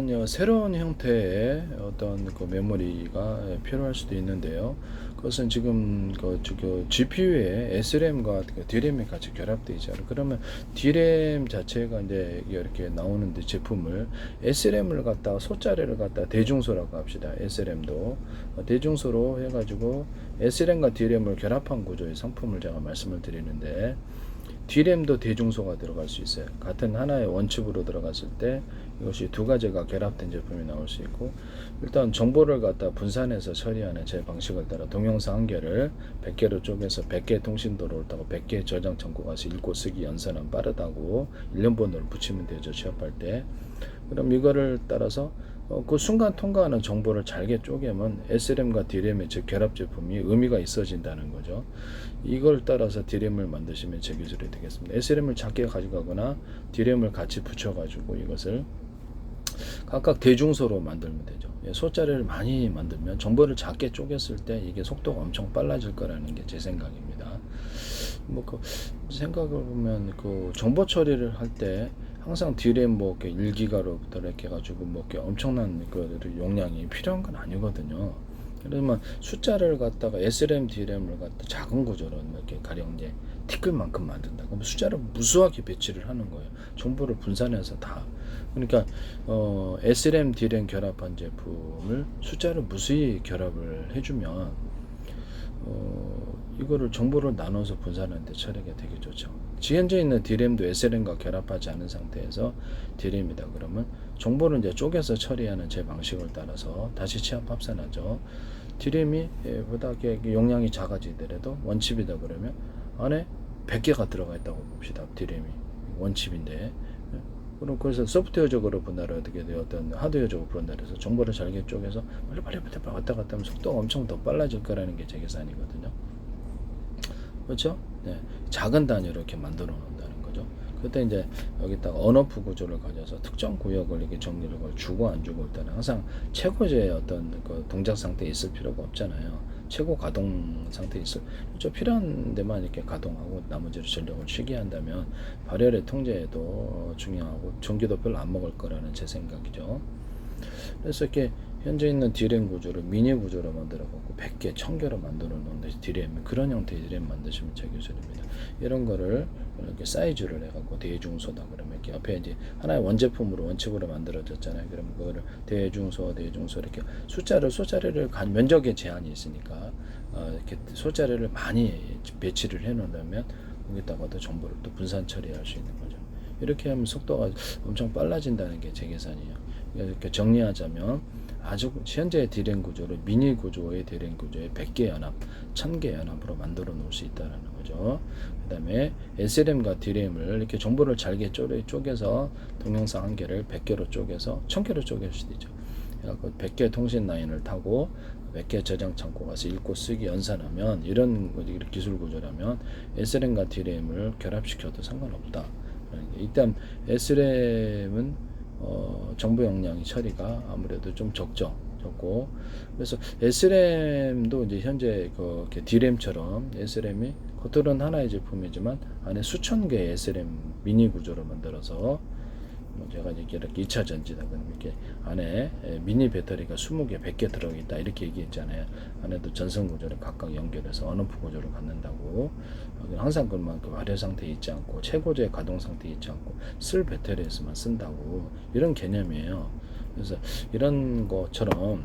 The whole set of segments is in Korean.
그러면 새로운 형태의 어떤 그 메모리가 필요할 수도 있는데요. 그것은 지금 그 GPU에 SRAM과 그 D램이 같이 결합되어 있잖아요. 그러면 D램 자체가 이제 이렇게 나오는데 제품을 SRAM을 갖다가 소자리를 갖다 대중소라고 합시다. SRAM도 대중소로 해가지고 SRAM과 D램을 결합한 구조의 상품을 제가 말씀을 드리는데, D램도 대중소가 들어갈 수 있어요. 같은 하나의 원칩으로 들어갔을 때 이것이 두 가지가 결합된 제품이 나올 수 있고, 일단 정보를 갖다 분산해서 처리하는 제 방식을 따라 동영상 한 개를 100개로 쪼개서 100개 통신도로를 타고 100개 저장 창고 가서 읽고 쓰기 연산은 빠르다고 1년 번호를 붙이면 되죠, 취업할 때. 그럼 이거를 따라서 그 순간 통과하는 정보를 잘게 쪼개면 SRAM과 D램의 즉 결합 제품이 의미가 있어진다는 거죠. 이걸 따라서 D램을 만드시면 제 기술이 되겠습니다. SRAM을 작게 가져가거나 D램을 같이 붙여가지고 이것을 각각 대중소로 만들면 되죠. 소자리를 많이 만들면 정보를 작게 쪼갰을 때 이게 속도가 엄청 빨라질 거라는 게 제 생각입니다. 그 생각을 보면 그 정보 처리를 할 때 항상 D램 이렇게 1기가로부터 이렇게 해가지고 이렇게 엄청난 그 용량이 필요한 건 아니거든요. 그러면 숫자를 갖다가 SRAM, D램을 갖다 작은 구조로 이렇게 가령 이제 티끌만큼 만든다. 그럼 숫자를 무수하게 배치를 하는 거예요. 정보를 분산해서 다. 그러니까 SRAM, D램 결합한 제품을 숫자를 무수히 결합을 해주면 이거를 정보를 나눠서 분산하는데 처리가 되게 좋죠. 현재 있는 D램도 SRAM과 결합하지 않은 상태에서 D램이다 그러면 정보를 이제 쪼개서 처리하는 제 방식을 따라서 다시 취합 합산하죠. D램이 보다 용량이 작아지더라도 원칩이다 그러면 안에 100개가 들어가 있다고 봅시다. D램이 원칩인데, 그럼 그래서 소프트웨어적으로 분할을 어떻게 돼요? 어떤 하드웨어적으로 분할해서 정보를 잘게 쪼개서 빨리 왔다 갔다 하면 속도가 엄청 더 빨라질 거라는 게 제 계산이거든요. 그렇죠? 네. 작은 단위로 이렇게 만들어 놓는다는 거죠. 그때 이제 여기다가 언어프 구조를 가져서 특정 구역을 이렇게 정리를 주고 안 주고 일단 항상 최고의 어떤 그 동작 상태에 있을 필요가 없잖아요. 최고 가동 상태에 있을 필요한 데만 이렇게 가동하고 나머지를 전력을 쉬게 한다면 발열의 통제에도 중요하고 전기도 별로 안 먹을 거라는 제 생각이죠. 그래서 이렇게 현재 있는 D램 구조를 미니 구조로 만들어 갖고 100개, 1000개로 만들어 놓은 D램, 그런 형태의 D램 만드시면 제 기술입니다. 이런 거를 이렇게 사이즈를 해 갖고 대중소다 그러면 이렇게 옆에 이제 하나의 원제품으로 원칙으로 만들어졌잖아요. 그러면 그거를 대중소 이렇게 소자리를 간 면적에 제한이 있으니까 이렇게 소자리를 많이 배치를 해 놓으면 거기다가도 정보를 또 분산 처리할 수 있는 거죠. 이렇게 하면 속도가 엄청 빨라진다는 게 제 계산이에요. 이렇게 정리하자면 아주 현재 D램 구조를 미니 구조의 D램 구조의 100개 연합, 1000개 연합으로 만들어 놓을 수 있다는 거죠. 그 다음에 SRAM과 D램을 이렇게 정보를 잘게 쪼개서 동영상 한 개를 100개로 쪼개서 1000개로 쪼갤 수도 있죠. 그래서 100개 통신 라인을 타고 100개 저장 창고 가서 읽고 쓰기 연산하면 이런 기술 구조라면 SRAM과 D램을 결합시켜도 상관없다. 일단 SRAM은 정보 용량이 처리가 아무래도 좀 적고, 그래서 SRAM도 이제 현재 D램처럼 SRAM이 겉으로는 하나의 제품이지만 안에 수천 개의 SRAM 미니 구조로 만들어서 제가 이렇게 2차 전지다 그러면 이렇게 안에 미니 배터리가 20개, 100개 들어있다 이렇게 얘기했잖아요. 안에도 전선 구조를 각각 연결해서 언어프 구조를 갖는다고. 항상 그만큼 발열 상태에 있지 않고 최고조의 가동 상태에 있지 않고 쓸 배터리에서만 쓴다고, 이런 개념이에요. 그래서 이런 것처럼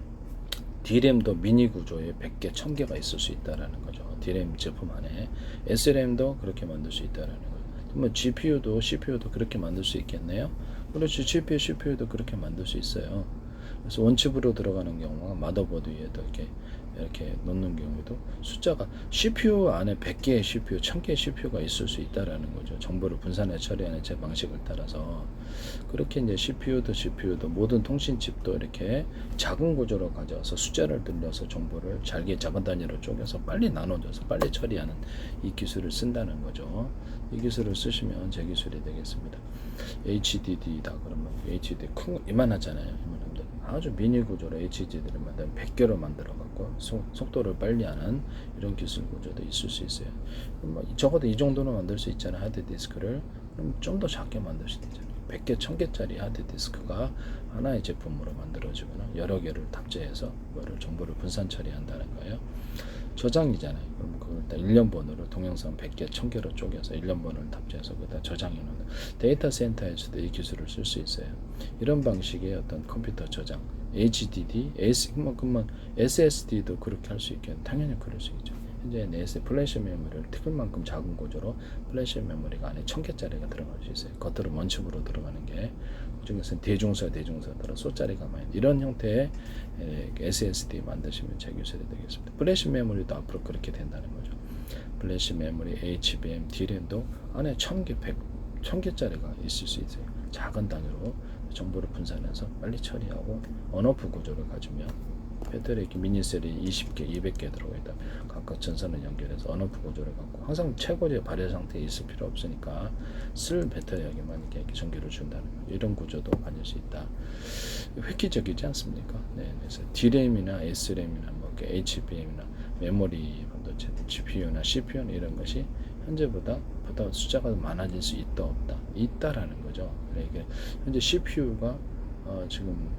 D램도 미니 구조에 100개, 1000개가 있을 수 있다라는 거죠. D램 제품 안에 SRAM도 그렇게 만들 수 있다라는 거죠. 뭐 GPU도 CPU도 그렇게 만들 수 있겠네요. 그렇지, GPU, CPU도 그렇게 만들 수 있어요. 그래서 원칩으로 들어가는 경우가 마더보드 위에도 이렇게 놓는 경우도 숫자가 CPU 안에 100개의 CPU, 1000개의 CPU가 있을 수 있다라는 거죠. 정보를 분산해 처리하는 제 방식을 따라서. 그렇게 이제 CPU도 GPU도 모든 통신칩도 이렇게 작은 구조로 가져와서 숫자를 늘려서 정보를 잘게 작은 단위로 쪼개서 빨리 나눠줘서 빨리 처리하는 이 기술을 쓴다는 거죠. 이 기술을 쓰시면 제 기술이 되겠습니다. HDD다 그러면 HDD 이만하잖아요. 아주 미니 구조로 HDD를 만든 100개로 만들어 갖고 속도를 빨리 하는 이런 기술 구조도 있을 수 있어요. 적어도 이 정도는 만들 수 있잖아요. 하드디스크를. 그럼 좀 더 작게 만들 수 있잖아요. 100개, 1000개짜리 하드디스크가 하나의 제품으로 만들어지거나 여러 개를 탑재해서 그거를 정보를 분산 처리한다는 거예요. 저장이잖아요. 그럼 그걸 일단 1년번호를 동영상 100개, 1000개로 쪼개서 1년번호를 탑재해서 거기다 저장해 놓는 데이터 센터에서도 이 기술을 쓸 수 있어요. 이런 방식의 어떤 컴퓨터 저장, HDD, 그러면 SSD도 그렇게 할 수 있겠네. 당연히 그럴 수 있죠. 현재 내에서 플래시 메모리를 티끌만큼 작은 구조로 플래시 메모리가 안에 1000개짜리가 들어갈 수 있어요. 겉으로 원칩으로 들어가는 게 그중에서는 대중소들어 소짜리가 많이 이런 형태의 SSD 만드시면 제 기술이 되겠습니다. 플래시 메모리도 앞으로 그렇게 된다는 거죠. 플래시 메모리, HBM, DRAM도 안에 1000개, 1000개짜리가 있을 수 있어요. 작은 단위로 정보를 분산해서 빨리 처리하고 언오프 구조를 가지면 배터리 이렇게 미니셀이 20개, 200개 들어가 있다. 각각 전선을 연결해서 언오프 구조를 갖고 항상 최고의 발열 상태에 있을 필요 없으니까 쓸 배터리에게만 이렇게 전기를 준다는 거. 이런 구조도 가질 수 있다. 획기적이지 않습니까? 네, 그래서 DRAM이나 SRAM이나 뭐 HBM이나 메모리 반도체, GPU나 CPU나 이런 것이 현재보다 숫자가 많아질 수 있다 없다 있다라는 거죠. 이게 현재 CPU가 지금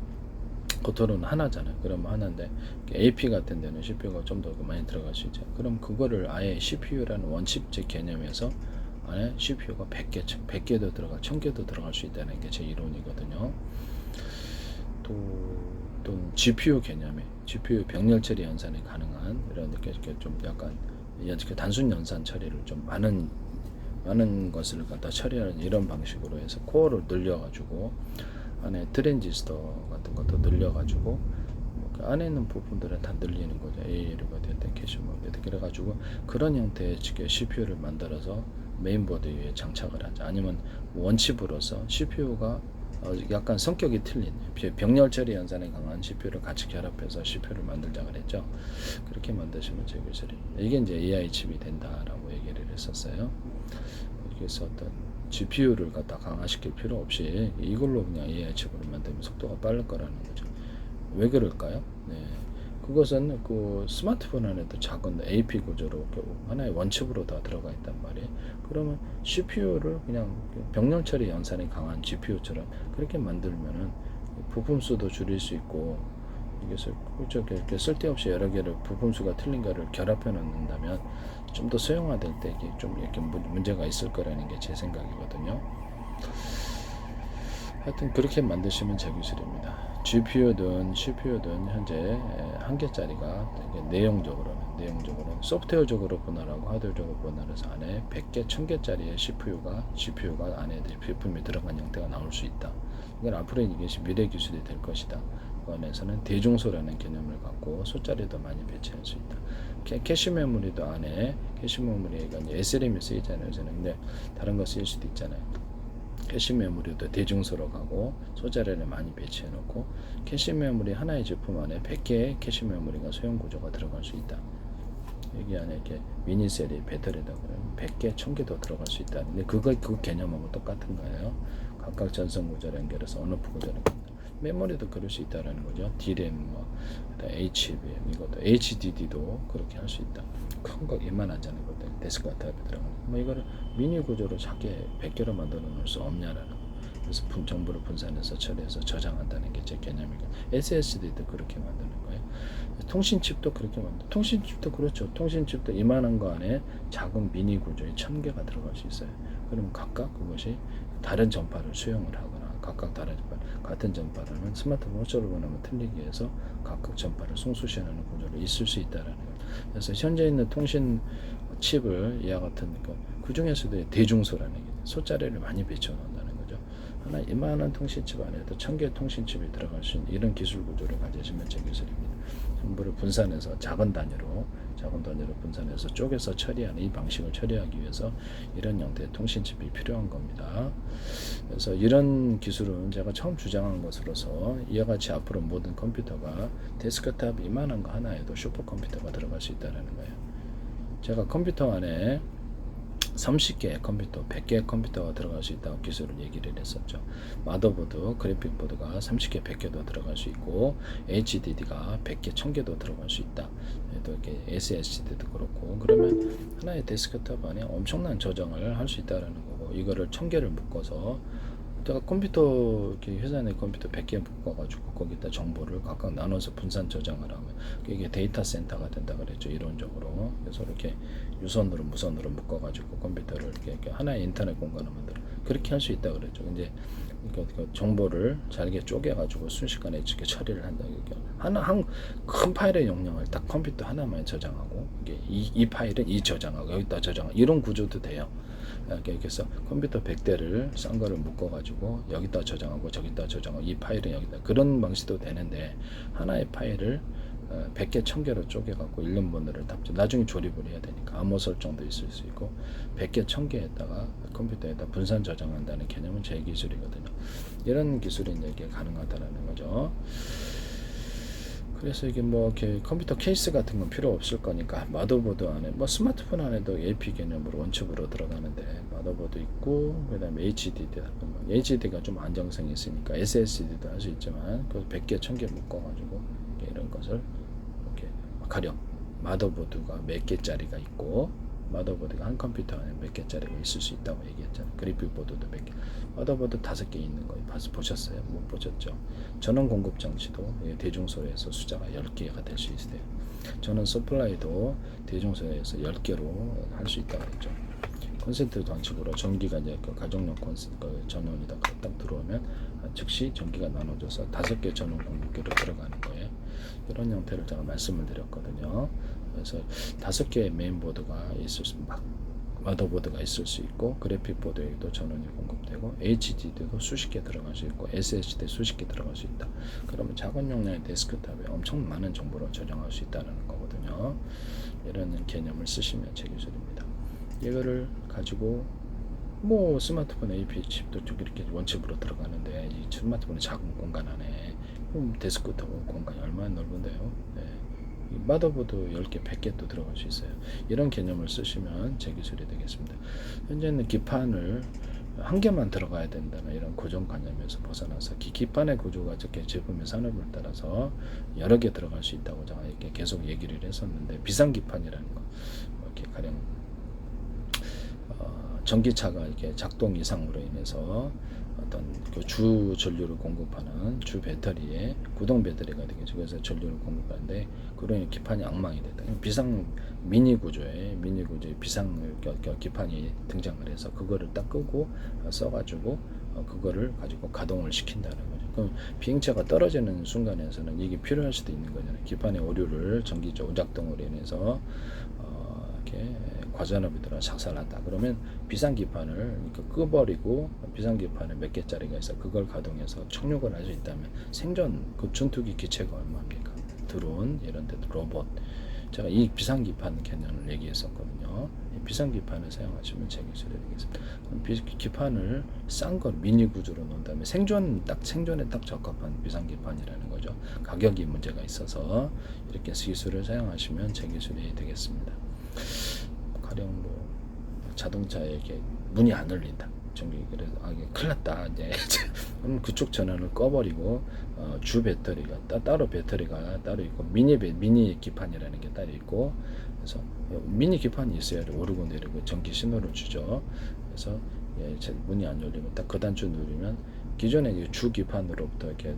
겉으로는 하나잖아요. 그럼 하나인데 AP 같은 데는 CPU가 좀 더 많이 들어갈 수 있죠. 그럼 그거를 아예 CPU라는 원칩제 개념에서 안에 CPU가 100개도 들어가 1000개도 들어갈 수 있다는 게 제 이론이거든요. 또 GPU 개념에 GPU 병렬 처리 연산이 가능한 이런 이렇게 좀 약간 단순 연산 처리를 좀 많은 것을 갖다 처리하는 이런 방식으로 해서 코어를 늘려가지고 안에 트랜지스터 같은 것도 늘려가지고 그 안에 있는 부분들은 다 늘리는 거죠. ALU가 됐든 캐시모가 됐든 그래가지고 그런 형태의 CPU를 만들어서 메인보드 위에 장착을 하자. 아니면 원칩으로서 CPU가 약간 성격이 틀린 병렬 처리 연산에 강한 CPU를 같이 결합해서 CPU를 만들자 그랬죠. 그렇게 만드시면 제 기술이 이게 이제 AI 칩이 된다라고 얘기를 했었어요. 그래서 어떤 GPU를 갖다 강화시킬 필요 없이 이걸로 그냥 AI 칩으로 만들면 속도가 빠를 거라는 거죠. 왜 그럴까요? 네. 그것은 그 스마트폰 안에도 작은 AP 구조로 하나의 원칩으로 다 들어가 있단 말이에요. 그러면 CPU를 그냥 병렬 처리 연산이 강한 GPU처럼 그렇게 만들면은 부품 수도 줄일 수 있고 이게 쓸데없이 여러 개를 부품 수가 틀린 거를 결합해 놓는다면 좀 더 소형화될 때 이게 좀 이렇게 문제가 있을 거라는 게 제 생각이거든요. 하여튼 그렇게 만드시면 제 기술입니다. GPU든 CPU든 현재 한 개짜리가 내용적으로는 소프트웨어적으로 분할하고 하드웨어적으로 분할해서 안에 100개, 1000개짜리의 GPU가 안에 부품이 들어간 형태가 나올 수 있다. 이건 앞으로 이것이 미래 기술이 될 것이다. 그 안에서는 대중소라는 개념을 갖고 소짜리도 많이 배치할 수 있다. 캐시 메모리도 안에 캐시 메모리가 이제 SRAM이 쓰이잖아요. 근데 다른 거 쓰일 수도 있잖아요. 캐시 메모리도 대중소로 가고 소자리를 많이 배치해 놓고 캐시 메모리 하나의 제품 안에 100개의 캐시 메모리가 소형 구조가 들어갈 수 있다. 여기 안에 이렇게 미니셀이 배터리다 그러면 100개, 1000개도 들어갈 수 있다. 근데 그 개념하고 똑같은 거예요. 각각 전선 구조를 연결해서 언오프 구조를 메모리도 그럴 수 있다라는 거죠. DRAM, HBM, 이것도 HDD도 그렇게 할 수 있다. 큰 거 이만하잖아요. 데스크탑에 들어가는. 이거를 미니 구조로 작게 100개로 만들어 놓을 수 없냐라는 거. 그래서 정보를 분산해서 처리해서 저장한다는 게 제 개념이고 SSD도 그렇게 만드는 거예요. 통신칩도 그렇게 통신칩도 그렇죠. 통신칩도 이만한 거 안에 작은 미니 구조에 1000개가 들어갈 수 있어요. 그럼 각각 그것이 다른 전파를 수용을 하거나 각각 다른 전파, 같은 전파라는 스마트폰 호출을 보내면 틀리기 위해서 각각 전파를 송수시하는 구조로 있을 수 있다라는 거예요. 그래서 현재 있는 통신 칩을 이와 같은 그 중에서도 대중소라는 게 소짜리를 많이 배치해 놓는다는 거죠. 하나 이만한 통신칩 안에도 1000개 통신칩이 들어갈 수 있는 이런 기술 구조를 가지시면 제 기술입니다. 정보를 분산해서 작은 단위로 분산해서 쪼개서 처리하는 이 방식을 처리하기 위해서 이런 형태의 통신칩이 필요한 겁니다. 그래서 이런 기술은 제가 처음 주장한 것으로서 이와 같이 앞으로 모든 컴퓨터가 데스크탑 이만한 거 하나에도 슈퍼컴퓨터가 들어갈 수 있다는 거예요. 제가 컴퓨터 안에 30개의 컴퓨터, 100개의 컴퓨터가 들어갈 수 있다고 기술을 얘기를 했었죠. 마더보드, 그래픽보드가 30개, 100개도 들어갈 수 있고 HDD가 100개, 1000개도 들어갈 수 있다. 또 이렇게 SSD도 그렇고 그러면 하나의 데스크탑 안에 엄청난 저장을 할 수 있다는 거고 이거를 1000개를 묶어서 제가 컴퓨터 이렇게 회사 내 컴퓨터 100개 묶어가지고 거기다 정보를 각각 나눠서 분산 저장을 하면 이게 데이터 센터가 된다 그랬죠, 이론적으로. 그래서 이렇게 유선으로 무선으로 묶어가지고 컴퓨터를 이렇게 하나의 인터넷 공간을 만들어 그렇게 할 수 있다 그랬죠. 이제 그 정보를 잘게 쪼개가지고 순식간에 이렇게 처리를 한다. 하나 한 큰 파일의 용량을 딱 컴퓨터 하나만 저장하고 이게 이 파일은 이 저장하고 여기다 저장하고 이런 구조도 돼요. 이렇게 해서 컴퓨터 100대를 싼 거를 묶어가지고 여기다 저장하고 저기다 저장하고 이 파일은 여기다 그런 방식도 되는데 하나의 파일을 100개 1000개로 쪼개갖고 1년번호를 답죠. 나중에 조립을 해야 되니까 암호 설정도 있을 수 있고 100개 1000개에다가 컴퓨터에다 분산 저장한다는 개념은 제 기술이거든요. 이런 기술이 이제 가능하다라는 거죠. 그래서 이게 뭐 이렇게 컴퓨터 케이스 같은 건 필요 없을 거니까 마더보드 안에 뭐 스마트폰 안에도 AP 개념으로 원칩으로 들어가는데 마더보드 있고 그다음에 HDD가 좀 안정성이 있으니까 SSD도 할 수 있지만 그 100개 1000개 묶어가지고 이런 것을 이렇게 가령 마더보드가 몇 개짜리가 있고 마더보드가 한 컴퓨터 안에 몇 개짜리가 있을 수 있다고 얘기했잖아요. 그래픽 보드도 몇 개, 마더보드 5개 있는 거 보셨어요? 못 보셨죠? 전원 공급 장치도 대중소에서 숫자가 10개가 될 수 있어요. 전원 서플라이도 대중소에서 10개로 할 수 있다고 했죠. 콘센트 방식으로 전기가 이제 그 가정용 콘센트 전원이다 딱 들어오면 즉시 전기가 나눠져서 5개 전원 공급기로 들어가는 거예요. 이런 형태를 제가 말씀을 드렸거든요. 그래서 5개의 메인보드가 있을 수, 마더보드가 있을 수 있고 그래픽 보드에도 전원이 공급되고 HDD도 수십 개 들어갈 수 있고 SSD 수십 개 들어갈 수 있다. 그러면 작은 용량의 데스크탑에 엄청 많은 정보를 저장할 수 있다는 거거든요. 이런 개념을 쓰시면 제 기술입니다. 이거를 가지고 뭐 스마트폰 AP 칩도 좀 이렇게 원칩으로 들어가는데 이 스마트폰의 작은 공간 안에 데스크탑 공간이 얼마나 넓은데요. 네. 마더보드 10개, 100개 또 들어갈 수 있어요. 이런 개념을 쓰시면 제 기술이 되겠습니다. 현재는 기판을 한 개만 들어가야 된다는 이런 고정관념에서 벗어나서 기판의 구조가 저렇게 제품의 산업을 따라서 여러 개 들어갈 수 있다고 제가 이렇게 계속 얘기를 했었는데 비상기판이라는 거 이렇게 가령 전기차가 이렇게 작동 이상으로 인해서 어떤 그 주 전류를 공급하는 주 배터리에 구동 배터리가 되겠죠. 그래서 전류를 공급하는데 그런 기판이 엉망이 됐다. 비상 미니 구조의 비상 기판이 등장을 해서 그거를 딱 끄고 써가지고 그거를 가지고 가동을 시킨다는 거죠. 그럼 비행체가 떨어지는 순간에서는 이게 필요할 수도 있는 거잖아요. 기판의 오류를 전기적 오작동으로 인해서 이렇게 과전압이 들어 작살났다. 그러면 비상기판을 꺼버리고 비상기판에 몇 개짜리가 있어 그걸 가동해서 착륙을 할 수 있다면 생존 그 전투기 기체가 얼마입니까? 드론 이런 데 로봇. 제가 이 비상기판 개념을 얘기했었거든요. 이 비상기판을 사용하시면 제 기술이 되겠습니다. 기판을 싼 걸 미니 구조로 놓은 다음에 생존에 딱 적합한 비상기판이라는 거죠. 가격이 문제가 있어서 이렇게 기술을 사용하시면 제 기술이 되겠습니다. 가령 뭐 자동차에 이렇게 문이 안 열린다. 전기 그래서 이게 큰일 났다. 이제 그럼 그쪽 전원을 꺼버리고 주 배터리가 따로 배터리가 따로 있고 미니 기판이라는 게 따로 있고 그래서 미니 기판이 있어야 오르고 내리고 전기 신호를 주죠. 그래서 문이 안 열리면 딱 그 단추 누르면 기존의 주 기판으로부터 이렇게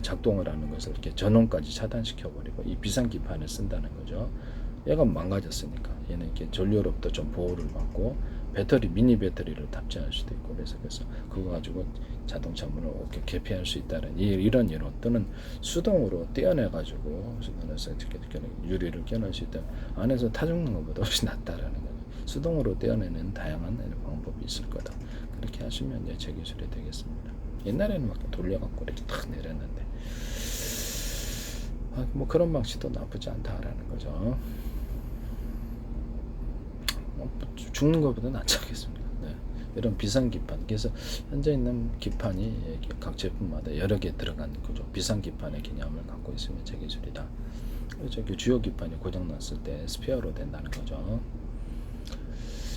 작동을 하는 것을 이렇게 전원까지 차단시켜 버리고 이 비상 기판을 쓴다는 거죠. 얘가 망가졌으니까 얘는 이렇게 전류로부터 좀 보호를 받고 미니 배터리를 탑재할 수도 있고 그래서 그거 가지고 자동차 문을 이렇게 개폐할 수 있다는 이런 이론 또는 수동으로 떼어내 가지고 수동에서 이렇게 유리를 깨낼 수 있다. 안에서 타 죽는 것보다 훨씬 낫다라는 거죠. 수동으로 떼어내는 다양한 방법이 있을 거다. 그렇게 하시면 이제 제 기술이 되겠습니다. 옛날에는 막 돌려갖고 이렇게 탁 내렸는데 뭐 그런 방식도 나쁘지 않다라는 거죠. 죽는 것보다 낫지 않겠습니까? 네. 이런 비상기판. 그래서 현재 있는 기판이 각 제품마다 여러 개 들어간 거죠. 비상기판의 개념을 갖고 있으면 제 기술이다. 그래서 주요 기판이 고장났을 때 스페어로 된다는 거죠.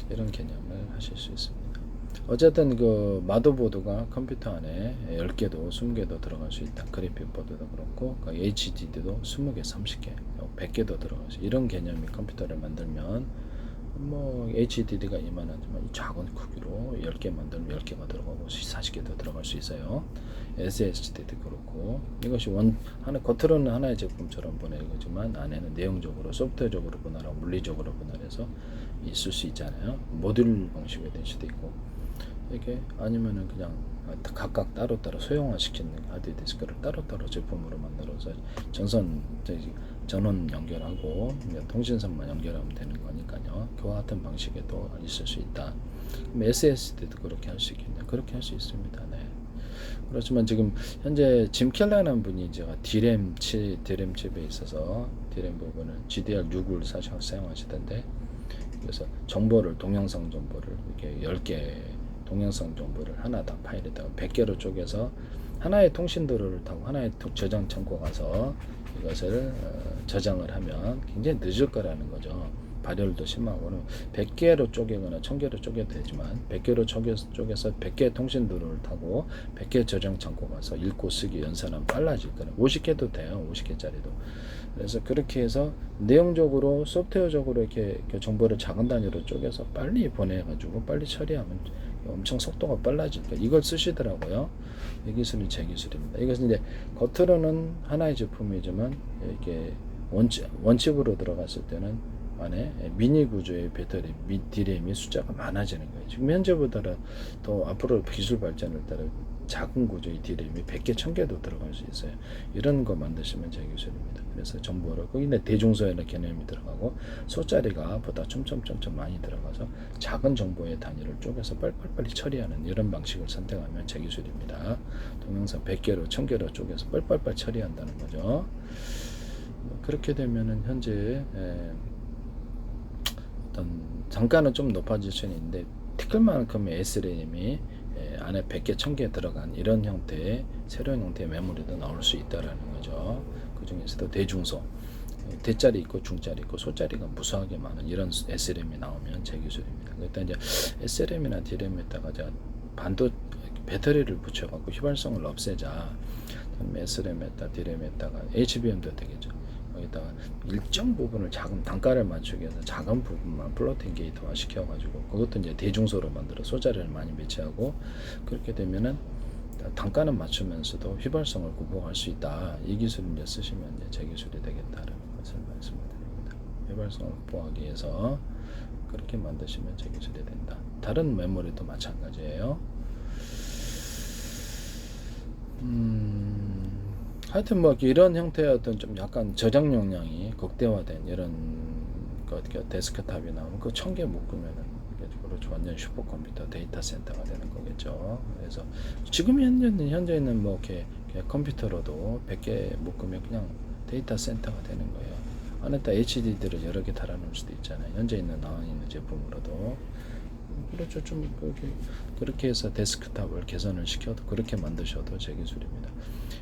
이런 개념을 하실 수 있습니다. 어쨌든 그 마더보드가 컴퓨터 안에 10개도 20개도 들어갈 수 있다. 그래픽 보드도 그렇고 HDD도 20개, 30개, 100개도 들어갈 수 있다. 이런 개념이 컴퓨터를 만들면 뭐 HDD가 이만하지만 작은 크기로 10개 만들면 10개가 들어가고 40개도 들어갈 수 있어요. SSD도 그렇고 이것이 하나 겉으로는 하나의 제품처럼 보내지만 안에는 내용적으로 소프트웨어적으로 분할하고 물리적으로 분할해서 있을 수 있잖아요. 모듈 방식이 될 수도 있고 이게 아니면은 그냥 각각 따로따로 소형화시키는 하드디스크를 따로따로 제품으로 만들어서 전원 연결하고 통신선만 연결하면 되는 거니까요. 그와 같은 방식에도 있을 수 있다. SSD도 그렇게 할 수 있겠냐? 그렇게 할 수 있습니다. 네. 그렇지만 지금 현재 짐 켈러라는 분이 제가 디램 칩에 있어서 디램 부분은 GDR6을 사용하시던데 그래서 정보를 동영상 정보를 이렇게 10개 동영상 정보를 하나당 파일에다가 100개로 쪼개서 하나의 통신도로를 타고 하나의 저장 창고 가서 이것을 저장을 하면 굉장히 늦을 거라는 거죠. 발열도 심하고는 100개로 쪼개거나 1000개로 쪼개도 되지만 100개로 쪼개서 100개 통신도로를 타고 100개 저장 창고 가서 읽고 쓰기 연산하면 빨라질 거예요. 50개도 돼요. 50개짜리도. 그래서 그렇게 해서 내용적으로 소프트웨어적으로 이렇게 정보를 작은 단위로 쪼개서 빨리 보내가지고 빨리 처리하면 엄청 속도가 빨라질 거예요. 이걸 쓰시더라고요. 이 기술이 제 기술입니다. 이것은 이제 겉으로는 하나의 제품이지만 이렇게 원칩으로 들어갔을 때는 안에 미니 구조의 배터리, D램이 숫자가 많아지는 거예요. 지금 현재보다 더 앞으로 기술 발전을 따라 작은 구조의 D램이 100개, 1000개도 들어갈 수 있어요. 이런 거 만드시면 제 기술입니다. 그래서 정보를 거기는 대중소에는 개념이 들어가고 소자리가 보다 촘촘촘촘 많이 들어가서 작은 정보의 단위를 쪼개서 빨리빨리 처리하는 이런 방식을 선택하면 제 기술입니다. 동영상 100개로 1000개로 쪼개서 빨리빨리 처리한다는 거죠. 그렇게 되면은 현재 어떤 단가는 좀 높아질 수는 있는데 티끌만큼의 SRAM이 안에 100개, 1000개 들어간 이런 형태의 새로운 형태의 메모리도 나올 수 있다라는 거죠. 그 중에서도 대중소, 대짜리 있고 중짜리 있고 소짜리가 무수하게 많은 이런 SRAM이 나오면 제 기술입니다. 일단 이제 SRAM이나 DRAM에다가 제가 배터리를 붙여갖고 휘발성을 없애자. SRAM에다가 DRAM에다가 HBM도 되겠죠. 거기다가 일정 부분을 작은 단가를 맞추기 위해서 작은 부분만 플로팅 게이트화 시켜가지고 그것도 이제 대중소로 만들어 소자리를 많이 배치하고 그렇게 되면은 단가는 맞추면서도 휘발성을 극복할 수 있다. 이 기술을 이제 쓰시면 이제 제 기술이 되겠다라는 것을 말씀드립니다. 휘발성을 극복하기 위해서 그렇게 만드시면 제 기술이 된다. 다른 메모리도 마찬가지예요. 하여튼 뭐 이런 형태의 어떤 좀 약간 저장 용량이 극대화된 이런 데스크탑이 나오면 그 1000개 묶으면은 그렇죠. 완전 슈퍼컴퓨터 데이터 센터가 되는 거겠죠. 그래서 지금 현재는 뭐 이렇게 컴퓨터로도 100개 묶으면 그냥 데이터 센터가 되는 거예요. 안에다 HDD를 여러 개 달아놓을 수도 있잖아요. 현재 나와 있는 제품으로도. 그렇죠. 좀 그렇게 해서 데스크탑을 개선을 시켜도 그렇게 만드셔도 제 기술입니다.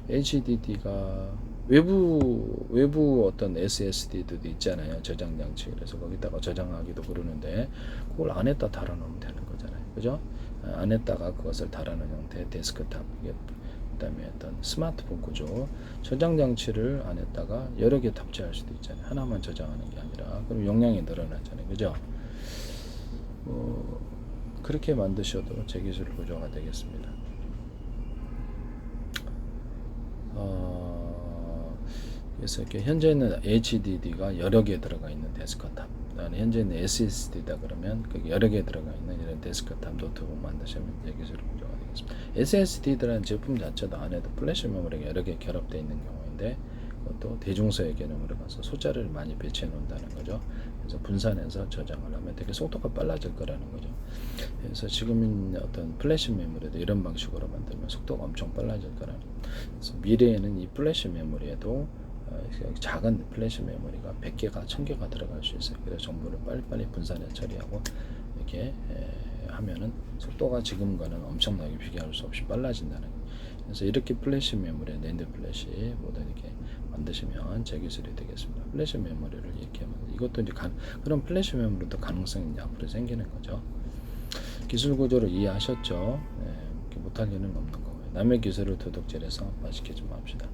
HDD가 외부 어떤 SSD도 있잖아요. 저장 장치. 그래서 거기다가 저장하기도 그러는데 그걸 안에다 달아놓으면 되는 거잖아요. 그죠? 안에다가 그것을 달아놓은 형태의 데스크탑. 그다음에 어떤 스마트폰 구조. 저장 장치를 안에다가 여러 개 탑재할 수도 있잖아요. 하나만 저장하는 게 아니라 그럼 용량이 늘어나잖아요. 그죠? 그렇게 만드셔도 제 기술 구조가 되겠습니다. 그래서 이렇게 현재는 HDD가 여러 개 들어가 있는 데스크탑, 현재는 SSD다 그러면 그 여러 개 들어가 있는 이런 데스크탑 노트북 만드시면 제 기술 구조가 되겠습니다. SSD라는 제품 자체도 안에도 플래시 메모리가 여러 개 결합되어 있는 경우인데 그것도 대중소의 개념으로 가서 소자를 많이 배치해 놓는다는 거죠. 그래서 분산해서 저장을 하면 되게 속도가 빨라질 거라는 거죠. 그래서 지금 어떤 플래시 메모리도 이런 방식으로 만들면 속도가 엄청 빨라질 거라는 거죠. 그래서 미래에는 이 플래시 메모리에도 작은 플래시 메모리가 100개가 1000개가 들어갈 수 있어요. 그래서 정보를 빨리빨리 분산해 처리하고 이렇게 하면은 속도가 지금과는 엄청나게 비교할 수 없이 빨라진다는 거예요. 그래서 이렇게 플래시 메모리, 낸드 플래시 모두 이렇게 만드시면 제 기술이 되겠습니다. 플래시 메모리를 이렇게 하면 이것도 이제 그런 플래시 메모리도 가능성이 이제 앞으로 생기는 거죠. 기술 구조를 이해하셨죠? 네, 못할 일은 없는 거고요. 남의 기술을 도둑질해서 맛있게 좀 합시다.